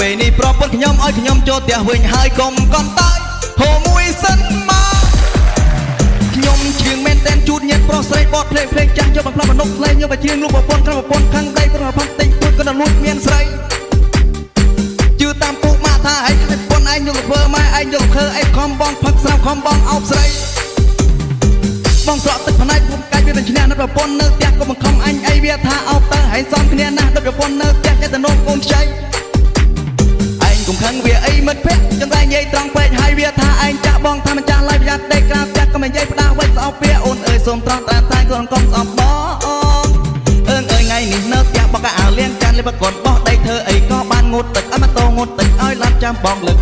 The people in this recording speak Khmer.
ពេលនេះប្រពន្ធខ្ញុំឲ្យខ្ញុំចូលផ្ទះវិញហើយកុំកន់តើយហូមួយសិនមកខ្ញុំជឿងមែនតែនជូតញាតប្រុសស្រីបតភ្លេងចាស់យកបំផ្លាស់មនុស្សលេងយកបជាងលោកប្រពន្ធក្រៅប្រពន្ធខាងដីប្រផាត់តិចពួយក៏ដល់លួចមានស្រីជឿតាមពុកម៉ាថាឯងប្រពន្ធឯងយកធ្វើម៉ែឯងយកធ្វើអីខំបងផឹកស្រាវខំបងអោបស្រីបងស្រក់ទឹកផ្នែកពុកកាយវាមិនឈ្នះនៅប្រពន្ធនៅផ្ទះក៏បង្ខំអញអីវាថាអោបទៅហើយសំគ្នាណាស់ដល់ប្រពន្ធនៅផ្ទះចេះតែនោមកូនខ្ចីកុំខឹងវាអីមិត្តភក្តិចង្រៃនិយាយត្រង់ពេកហើយវាថាឯងចាក់បងថាម្ចាស់ឡើយប្រយ័ត្នដេកក្រៅផ្ទះក៏មិននិយាយផ្ដាស់វិញស្អប់វាអូនអើយសូមត្រង់តែខ្លួនកុំស្អប់បងអើងអើយថ្ងៃនេះនៅផ្ទះបកអាវលៀងចានលេបកូនបោះដីធ្វើអីក៏បានងូតទឹកឲ្យម៉ូតូងូតទឹកឲ្យឡានចាំបងលើក